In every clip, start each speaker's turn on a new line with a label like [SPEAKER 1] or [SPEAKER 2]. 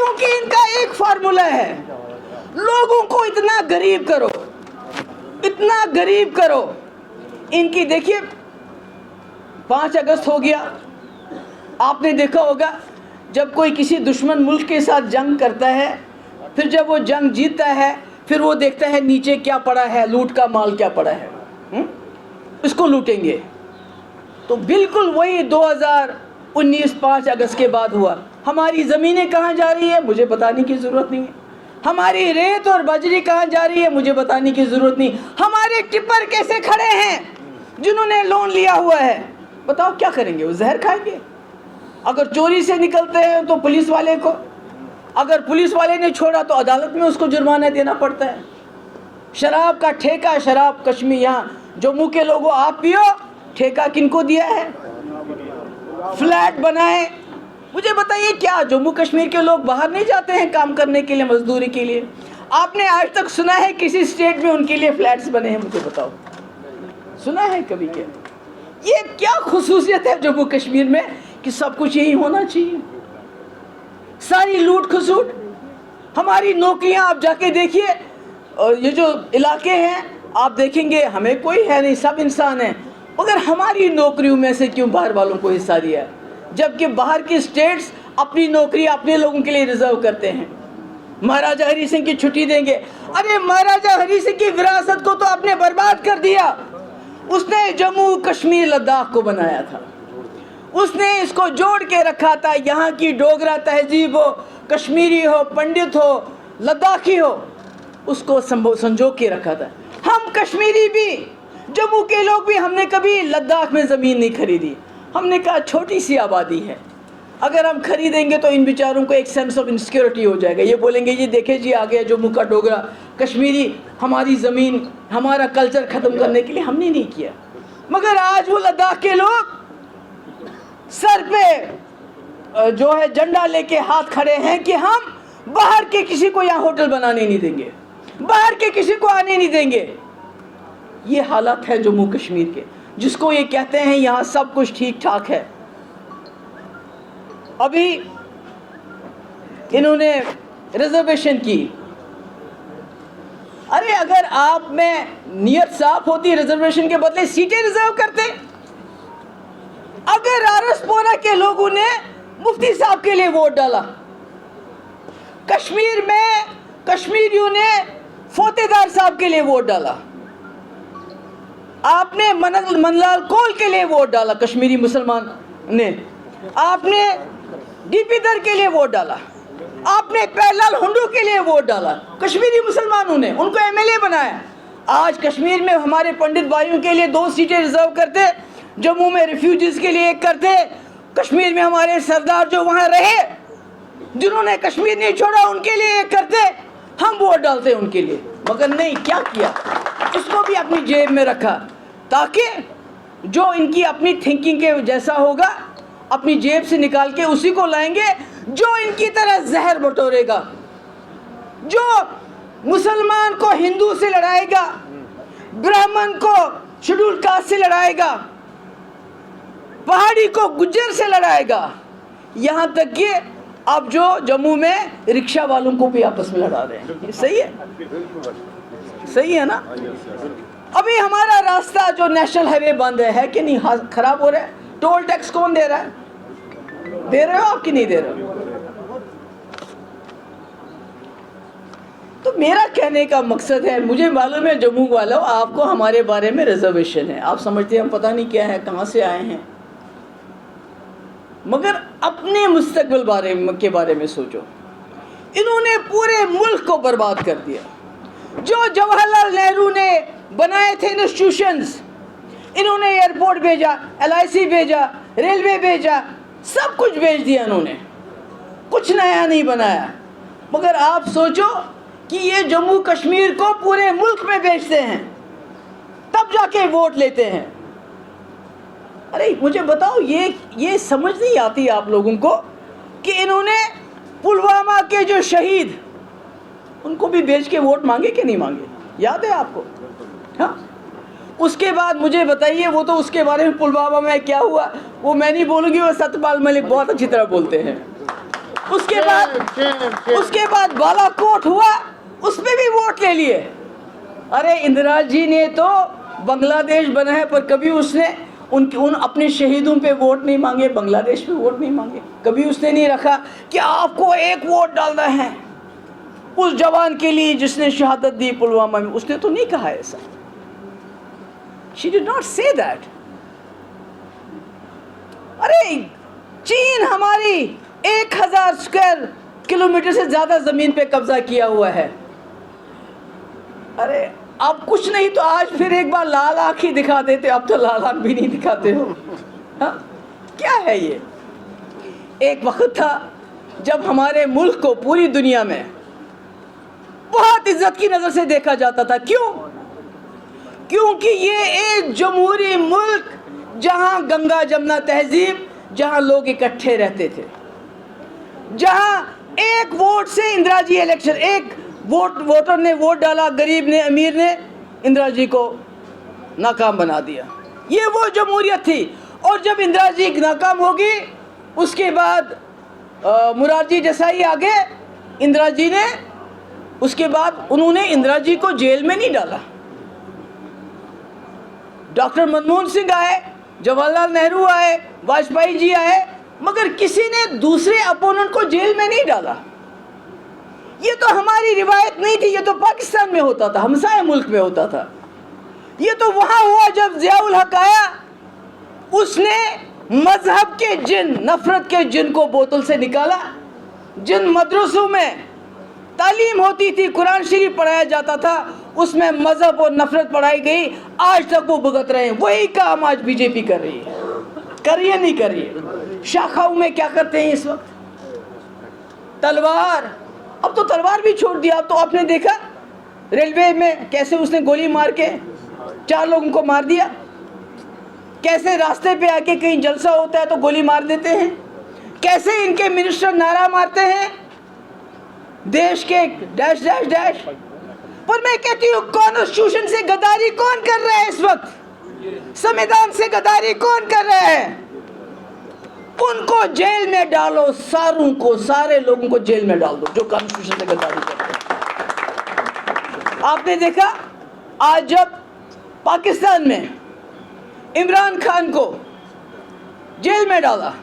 [SPEAKER 1] क्योंकि इनका एक फार्मूला है, लोगों को इतना गरीब करो, इतना गरीब करो। इनकी देखिए 5 अगस्त हो गया, आपने देखा होगा जब कोई किसी दुश्मन मुल्क के साथ जंग करता है, फिर जब वो जंग जीतता है, फिर वो देखता है नीचे क्या पड़ा है, लूट का माल क्या पड़ा है, इसको लूटेंगे। तो बिल्कुल वही 2019 5 अगस्त के बाद हुआ। हमारी ज़मीनें कहाँ जा रही है मुझे बताने की ज़रूरत नहीं है, हमारी रेत और बजरी कहाँ जा रही है मुझे बताने की ज़रूरत नहीं, हमारे टिप्पर कैसे खड़े हैं जिन्होंने लोन लिया हुआ है, बताओ क्या करेंगे, वो जहर खाएंगे। अगर चोरी से निकलते हैं तो पुलिस वाले को, अगर पुलिस वाले ने छोड़ा तो अदालत में उसको जुर्माना देना पड़ता है। शराब का ठेका, शराब कश्मीर, यहाँ जम्मू के लोगों आप पियो, ठेका किनको दिया है, फ्लैट बनाए। मुझे बताइए क्या जम्मू कश्मीर के लोग बाहर नहीं जाते हैं काम करने के लिए, मजदूरी के लिए? आपने आज तक सुना है किसी स्टेट में उनके लिए फ्लैट्स बने हैं? मुझे बताओ, सुना है कभी? क्या ये क्या खुसूसियत है जम्मू कश्मीर में कि सब कुछ यही होना चाहिए? सारी लूट खसूट, हमारी नौकरियां आप जाके देखिए, और ये जो इलाके हैं आप देखेंगे हमें कोई है नहीं, सब इंसान हैं, मगर हमारी नौकरियों में से क्यों बाहर वालों को हिस्सा दिया है, जबकि बाहर की स्टेट्स अपनी नौकरी अपने लोगों के लिए रिजर्व करते हैं। महाराजा हरि सिंह की छुट्टी देंगे, अरे महाराजा हरि सिंह की विरासत को तो आपने बर्बाद कर दिया। उसने जम्मू कश्मीर लद्दाख को बनाया था, उसने इसको जोड़ के रखा था। यहाँ की डोगरा तहजीब हो, कश्मीरी हो, पंडित हो, लद्दाखी हो, उसको संजो के रखा था। हम कश्मीरी भी, जम्मू के लोग भी, हमने कभी लद्दाख में ज़मीन नहीं खरीदी। हमने कहा छोटी सी आबादी है, अगर हम खरीदेंगे तो इन बेचारों को एक सेंस ऑफ इनसिक्योरिटी हो जाएगा। ये बोलेंगे ये देखे जी आ गया जम्मू का डोगरा, कश्मीरी, हमारी ज़मीन, हमारा कल्चर ख़त्म करने के लिए हमने नहीं किया। मगर आज वो लद्दाख के लोग सर पे जो है झंडा लेके हाथ खड़े हैं कि हम बाहर के किसी को यहाँ होटल बनाने नहीं देंगे, बाहर के किसी को आने नहीं देंगे। ये हालात है जम्मू कश्मीर के, जिसको ये कहते हैं यहाँ सब कुछ ठीक ठाक है। अभी इन्होंने रिजर्वेशन की, अरे अगर आप में नियत साफ होती रिजर्वेशन के बदले सीटें रिजर्व करते। अगर आरसपोरा के लोगों ने मुफ्ती साहब के लिए वोट डाला, कश्मीर में कश्मीरियों ने फोतेदार साहब के लिए वोट डाला, आपने मनलाल कोल के लिए वोट डाला, कश्मीरी मुसलमान ने, आपने डीपी दर के लिए वोट डाला, आपने प्यारलाल हुंडू के लिए वोट डाला, कश्मीरी मुसलमानों ने उनको एमएलए बनाया। आज कश्मीर में हमारे पंडित भाइयों के लिए 2 सीटें रिजर्व करते, जम्मू में रिफ्यूजीज के लिए 1 करते, कश्मीर में हमारे सरदार जो वहाँ रहे, जिन्होंने कश्मीर नहीं छोड़ा, उनके लिए 1 करते, हम वोट डालते उनके लिए। मगर नहीं, क्या किया, इसको भी अपनी जेब में रखा, ताकि जो इनकी अपनी थिंकिंग के जैसा होगा अपनी जेब से निकाल के उसी को लाएंगे, जो इनकी तरह जहर बटोरेगा, जो मुसलमान को हिंदू से लड़ाएगा, ब्राह्मण को शेड्यूल कास्ट से लड़ाएगा, पहाड़ी को गुज्जर से लड़ाएगा, यहाँ तक कि अब जो जम्मू में रिक्शा वालों को भी आपस में लड़ा रहे हैं। सही है, सही है ना? अभी हमारा रास्ता जो नेशनल हाईवे बंद है कि नहीं, खराब हो रहा है। टोल टैक्स कौन दे रहा है? दे रहे हो आप कि नहीं दे रहे हो? तो मेरा कहने का मकसद है, मुझे मालूम है जम्मू वालों आपको हमारे बारे में रिजर्वेशन है, आप समझते हैं हम पता नहीं क्या है, कहाँ से आए हैं, मगर अपने मुस्तकबिल के बारे में सोचो। इन्होंने पूरे मुल्क को बर्बाद कर दिया। जो जवाहरलाल नेहरू ने बनाए थे इंस्टीट्यूशंस, इन्होंने एयरपोर्ट भेजा, LIC भेजा, रेलवे भेजा, सब कुछ भेज दिया इन्होंने, कुछ नया नहीं बनाया। मगर आप सोचो कि ये जम्मू कश्मीर को पूरे मुल्क में बेचते हैं, तब जाके वोट लेते हैं। अरे मुझे बताओ, ये समझ नहीं आती आप लोगों को कि इन्होंने पुलवामा के जो शहीद, उनको भी बेच के वोट मांगे कि नहीं मांगे? याद है आपको? हाँ, उसके बाद मुझे बताइए, वो तो उसके बारे में पुलवामा में क्या हुआ वो मैं नहीं बोलूँगी, वो सत्यपाल मलिक बहुत अच्छी तरह बोलते हैं। उसके बाद बालाकोट हुआ, उसमें भी वोट ले लिए। अरे इंदिरा जी ने तो बांग्लादेश बनाया, पर कभी उसने उन अपने शहीदों पे वोट नहीं मांगे, बांग्लादेश पे वोट नहीं मांगे। कभी उसने नहीं रखा कि आपको एक वोट डालना है उस जवान के लिए जिसने शहादत दी पुलवामा में। उसने तो नहीं कहा ऐसा। She did not say that. अरे चीन हमारी 1000 स्क्वायर किलोमीटर से ज्यादा जमीन पे कब्जा किया हुआ है। अरे अब कुछ नहीं तो आज फिर एक बार लाल आंख ही दिखा देते, अब तो लाल आंख भी नहीं दिखाते हो। हाँ? क्या है ये? एक वक्त था जब हमारे मुल्क को पूरी दुनिया में बहुत इज्जत की नजर से देखा जाता था। क्यों? क्योंकि ये एक जमहूरी मुल्क जहां गंगा जमुना तहजीब, जहां लोग इकट्ठे रहते थे, जहां एक वोट से इंदिरा जी इलेक्शन, एक वोटर ने वोट डाला, गरीब ने, अमीर ने इंदिरा जी को नाकाम बना दिया। ये वो जमहूरियत थी। और जब इंदिरा जी नाकाम होगी, उसके बाद मुरारजी देसाई आ गए। इंदिरा जी ने, उसके बाद उन्होंने इंदिरा जी को जेल में नहीं डाला। डॉक्टर मनमोहन सिंह आए, जवाहरलाल नेहरू आए, वाजपेयी जी आए, मगर किसी ने दूसरे अपोनेंट को जेल में नहीं डाला। ये तो हमारी रिवायत नहीं थी, ये तो पाकिस्तान में होता था, हमसाया मुल्क में होता था। ये तो वहां हुआ जब जियाउल हक आया, उसने मजहब के जिन, नफरत के जिन को बोतल से निकाला। जिन मदरसों में तालीम होती थी, कुरान शरीफ पढ़ाया जाता था, उसमें मजहब और नफरत पढ़ाई गई, आज तक वो भुगत रहे हैं। वही काम आज बीजेपी कर रही है। कर रही है, नहीं कर रही है? शाखाओं में क्या करते हैं इस वक्त? तलवार, अब तो तलवार भी छोड़ दिया। अब तो आपने देखा रेलवे में कैसे उसने गोली मार के 4 लोगों को मार दिया। कैसे रास्ते पे आके कहीं जलसा होता है तो गोली मार देते हैं। कैसे इनके मिनिस्टर नारा मारते हैं, देश के डैश डैश डैश। पर मैं कहती हूँ, कॉन्स्टिट्यूशन से गद्दारी कौन कर रहा है इस वक्त? संविधान से गद्दारी कौन कर रहा है? उनको जेल में डालो, सारों को, सारे लोगों को जेल में डाल दो जो कॉन्स्टिट्यूशन से गद्दारी करते हैं। आपने देखा आज जब पाकिस्तान में इमरान खान को जेल में डाला,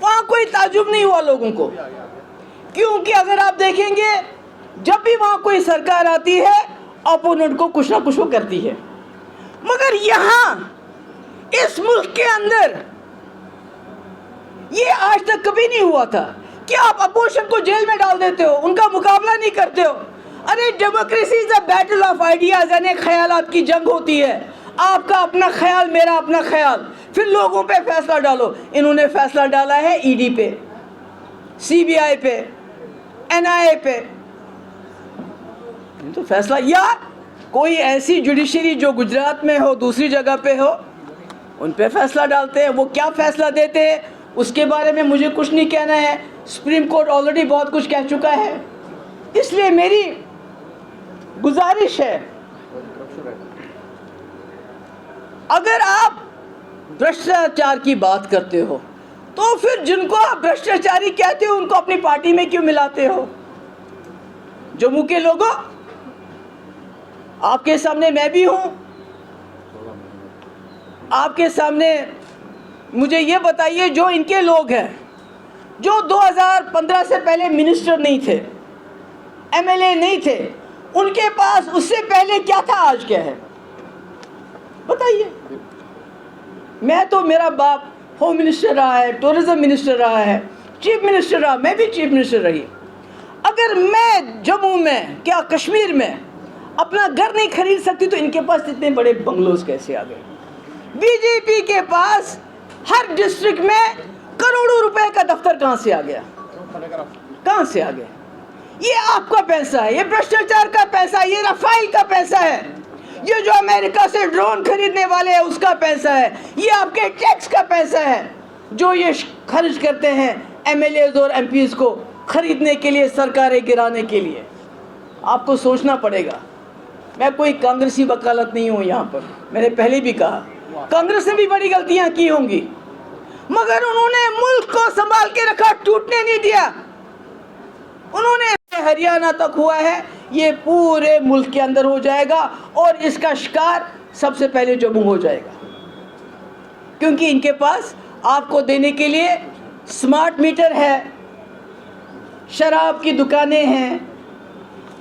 [SPEAKER 1] वहां कोई ताजुब नहीं हुआ लोगों को, क्योंकि अगर आप देखेंगे जब भी वहां कोई सरकार आती है, अपोनेंट को कुछ ना कुछ वो करती है। मगर यहां इस मुल्क के अंदर ये आज तक कभी नहीं हुआ था कि आप अपोजिशन को जेल में डाल देते हो, उनका मुकाबला नहीं करते हो। अरे democracy is a battle of ideas, यानी ख्यालात की जंग होती है। आपका अपना ख्याल, मेरा अपना ख्याल, फिर लोगों पे फैसला डालो। इन्होंने फैसला डाला है ईडी पे, सीबीआई पे, एनआईए पे, तो फैसला, या कोई ऐसी जुडिशरी जो गुजरात में हो, दूसरी जगह पे हो, उन पे फैसला डालते हैं। वो क्या फैसला देते हैं उसके बारे में मुझे कुछ नहीं कहना है। सुप्रीम कोर्ट ऑलरेडी बहुत कुछ कह चुका है। इसलिए मेरी गुजारिश है, अगर आप भ्रष्टाचार की बात करते हो तो फिर जिनको आप भ्रष्टाचारी कहते हो उनको अपनी पार्टी में क्यों मिलाते हो? जम्मू के लोगों, आपके सामने मैं भी हूं, आपके सामने मुझे ये बताइए, जो इनके लोग हैं जो 2015 से पहले मिनिस्टर नहीं थे, एमएलए नहीं थे, उनके पास उससे पहले क्या था, आज क्या है, बताइए। मैं तो, मेरा बाप होम मिनिस्टर रहा है, टूरिज्म मिनिस्टर रहा है, चीफ मिनिस्टर रहा, मैं भी चीफ मिनिस्टर रही। अगर मैं जम्मू में, क्या कश्मीर में अपना घर नहीं खरीद सकती तो इनके पास इतने बड़े बंगलोज कैसे आ गए? बीजेपी के पास हर डिस्ट्रिक्ट में करोड़ों रुपए का दफ्तर कहां से आ गया? कहां से आ गया? ये आपका पैसा है, ये भ्रष्टाचार का पैसा है, ये रफाइल का पैसा है, ये जो अमेरिका से ड्रोन खरीदने वाले हैं उसका पैसा है, ये आपके टैक्स का पैसा है जो ये खर्च करते हैं एमएलएज और एमपीज को खरीदने के लिए, सरकारें गिराने के लिए। आपको सोचना पड़ेगा। मैं कोई कांग्रेसी वकालत नहीं हूँ यहाँ पर, मैंने पहले भी कहा कांग्रेस ने भी बड़ी गलतियां की होंगी, मगर उन्होंने मुल्क को संभाल के रखा, टूटने नहीं दिया। हरियाणा तक हुआ है, ये पूरे मुल्क के अंदर हो जाएगा और इसका शिकार सबसे पहले जम्मू हो जाएगा, क्योंकि इनके पास आपको देने के लिए स्मार्ट मीटर है, शराब की दुकानें हैं,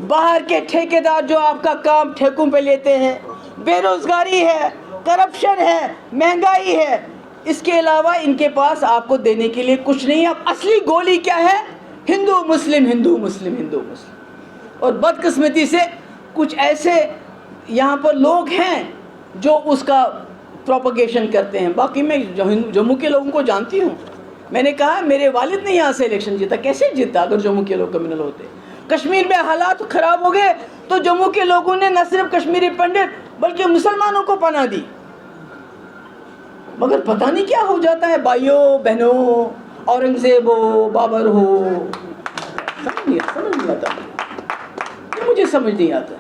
[SPEAKER 1] बाहर के ठेकेदार जो आपका काम ठेकों पे लेते हैं, बेरोजगारी है, करप्शन है, महंगाई है। इसके अलावा इनके पास आपको देने के लिए कुछ नहीं है। अब असली गोली क्या है? हिंदू मुस्लिम, हिंदू मुस्लिम, हिंदू मुस्लिम। और बदकिस्मती से कुछ ऐसे यहाँ पर लोग हैं जो उसका प्रोपगेशन करते हैं। बाकी मैं जम्मू के लोगों को जानती हूँ। मैंने कहा मेरे वालिद ने यहाँ से इलेक्शन जीता, कैसे जीता अगर जम्मू के लोग क्रिमिनल होते? कश्मीर में हालात खराब हो गए तो जम्मू के लोगों ने न सिर्फ कश्मीरी पंडित बल्कि मुसलमानों को पनाह दी। मगर पता नहीं क्या हो जाता है भाइयों बहनों, औरंगजेब हो, बाबर हो, समझ नहीं आता, ये मुझे समझ नहीं आता।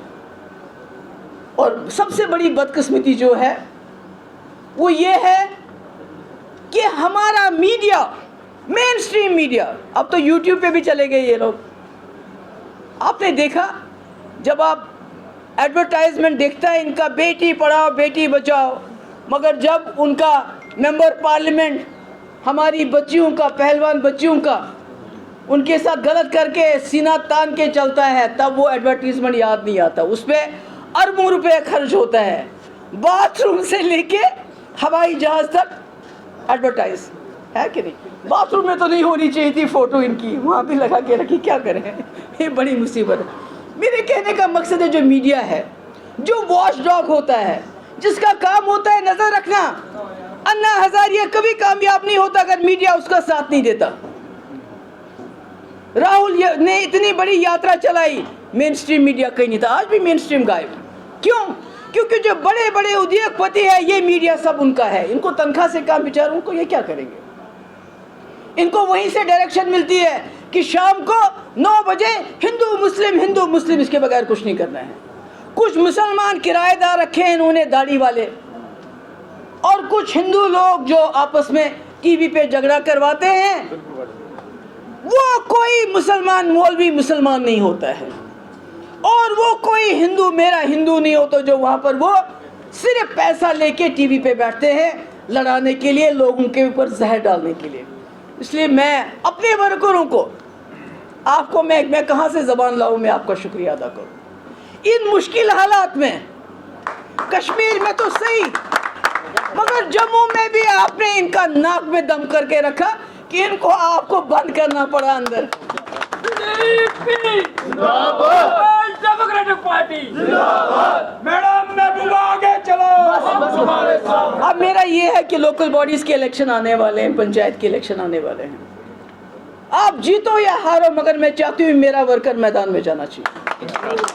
[SPEAKER 1] और सबसे बड़ी बदकिस्मती जो है वो ये है कि हमारा मीडिया, मेन स्ट्रीम मीडिया, अब तो यूट्यूब पे भी चले गए ये लोग। आपने देखा जब आप एडवर्टाइजमेंट देखता है इनका, बेटी पढ़ाओ बेटी बचाओ, मगर जब उनका मेंबर पार्लियामेंट हमारी बच्चियों का, पहलवान बच्चियों का, उनके साथ गलत करके सीना तान के चलता है, तब वो एडवर्टीजमेंट याद नहीं आता। उस पर अरबों रुपए खर्च होता है, बाथरूम से लेके हवाई जहाज तक एडवर्टाइज है कि नहीं? बाथरूम में तो नहीं होनी चाहिए थी फोटो इनकी, वहाँ भी लगा के रखी, क्या करें? ये बड़ी मुसीबत है। मेरे कहने का मकसद है जो मीडिया है, जो वॉच डॉग होता है, जिसका काम होता है नजर रखना। अन्ना हजारिया कभी कामयाब नहीं होता अगर मीडिया उसका साथ नहीं देता। राहुल ने इतनी बड़ी यात्रा चलाई, मेन स्ट्रीम मीडिया कहीं नहीं था, आज भी मेन स्ट्रीम गायब। क्यों? क्योंकि जो बड़े बड़े उद्योगपति है ये मीडिया सब उनका है, इनको तनख्वाह से काम, बेचारों उनको ये क्या करेंगे? इनको वहीं से डायरेक्शन मिलती है कि शाम को 9 बजे हिंदू मुस्लिम, हिंदू मुस्लिम, इसके बगैर कुछ नहीं करना है। कुछ मुसलमान किराएदार रखे हैं इन्होंने दाढ़ी वाले, और कुछ हिंदू लोग जो आपस में टीवी पे झगड़ा करवाते हैं। वो कोई मुसलमान मौलवी मुसलमान नहीं होता है, और वो कोई हिंदू मेरा हिंदू नहीं होता, जो वहाँ पर वो सिर्फ पैसा लेके टीवी पे बैठते हैं लड़ाने के लिए, लोगों के ऊपर जहर डालने के लिए। इसलिए मैं अपने वर्करों को, आपको मैं कहाँ से ज़बान लाऊं, मैं आपका शुक्रिया अदा करूं। इन मुश्किल हालात में, कश्मीर में तो सही, मगर जम्मू में भी आपने इनका नाक में दम करके रखा कि इनको आपको बंद करना पड़ा अंदर।
[SPEAKER 2] डेमोक्रेटिक पार्टी मैडम महबूबा आगे चलो।
[SPEAKER 1] अब मेरा ये है कि लोकल बॉडीज के इलेक्शन आने वाले हैं, पंचायत के इलेक्शन आने वाले हैं। आप जीतो या हारो, मगर मैं चाहती हूँ मेरा वर्कर मैदान में जाना चाहिए।